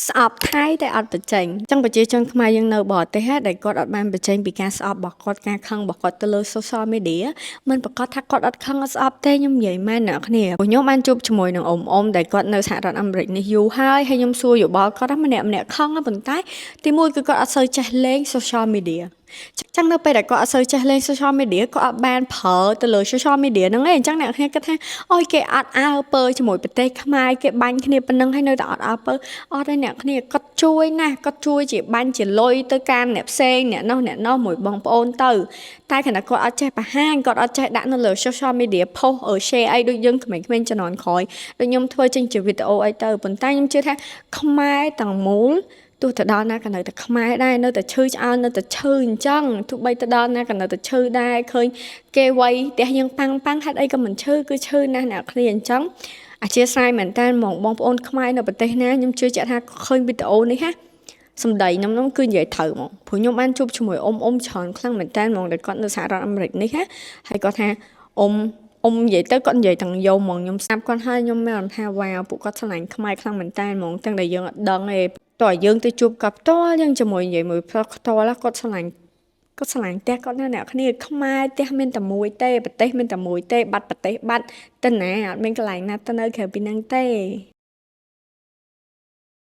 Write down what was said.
ស្អប់ថៃតែអត់បញ្ចេញចឹងប្រជាជនខ្មែរយើងនៅបរទេសដែលគាត់អត់បានបញ្ចេញពីការស្អប់របស់គាត់ការខឹងរបស់គាត់ទៅលើ social media មិនប្រកាសថាគាត់អត់ខឹងអត់ស្អប់ទេខ្ញុំនិយាយមែនអ្នកគ្នាព្រោះខ្ញុំបានជួបជាមួយនឹងអ៊ំដែលគាត់នៅសហរដ្ឋអាមេរិកនេះយូរហើយខ្ញុំសួរយោបល់គាត់ម្នាក់ខឹងប៉ុន្តែទីមួយគឺគាត់អត់សូវចេះលេង social media ចឹងនៅពេលដែលគាត់អត់សូវចេះលេង social media គាត់អត់បានប្រើទៅលើ social media ហ្នឹងឯងអញ្ចឹងអ្នកគ្នាគិតថាអូយគេអត់អើពើជាមួយប្រទេសខ្មែរគេបាញ់គ្នាប៉ុណ្ណឹងហើយនៅតែអត់អើពើអត់ទេអ្នកគ្នាគាត់ជួយណាស់គាត់ជួយជាបាញ់ជាលុយទៅកាន់អ្នកផ្សេងអ្នកនោះមួយបងប្អូនទៅតែខណៈគាត់អត់ចេះបង្ហាញគាត់អត់ចេះដាក់នៅលើ social media post share អីដូចយើងក្មេងៗជំនាន់ក្រោយដូចខ្ញុំធ្វើចេញជាវីដេអូអីទៅប៉ុន្តែខ្ញុំជឿថាខ្មែរទាំងមូលទោះទៅដល់ណាក៏នៅតែខ្មែរដែរនៅតែឈឺឆ្អើនៅតែឈឺអញ្ចឹងទោះបីទៅដល់ណាក៏នៅតែឈឺដែរឃើញគេវ័យផ្ទះយើងប៉ាំងហេតុអីក៏មិនឈឺគឺឈឺណាស់អ្នកគ្នាអញ្ចឹងអធិស្ឋានមែនតើបងប្អូនខ្មែរនៅប្រទេសណាខ្ញុំជឿជាក់ថាឃើញវីដេអូនេះសម្ដីខ្ញុំគឺនិយាយត្រូវហ្មងព្រោះខ្ញុំបានជួបជាមួយអ៊ំច្រើនខ្លាំងមែនតើហ្មងដែលគាត់នៅសហរដ្ឋអាមេរិកនេះហើយគាត់ថាអ៊ំនិយាយទៅគាត់និយាយទាំងយំហ្មងខ្ញុំស្ដាប់គាត់ហើយខ្ញុំមានអារម្មណ៍ថាវ៉ាវពួកគាត់ឆ្លាញ់ខ្មែរខ្លាំងមែនតើហ្មងទាំងដែលយើងអត់ដឹងទេតើយើងទៅជួបគាត់ផ្ទាល់យើងជាមួយនិយាយមួយផ្ទាល់គាត់ឆ្លាញ់ផ្ទះគាត់អ្នកគ្នាខ្មែរផ្ទះមានតែមួយទេប្រទេសមានតែមួយទេបាត់ប្រទេសបាត់ទៅណាអត់មានកន្លែងណាទៅនៅក្រៅពីហ្នឹងទេ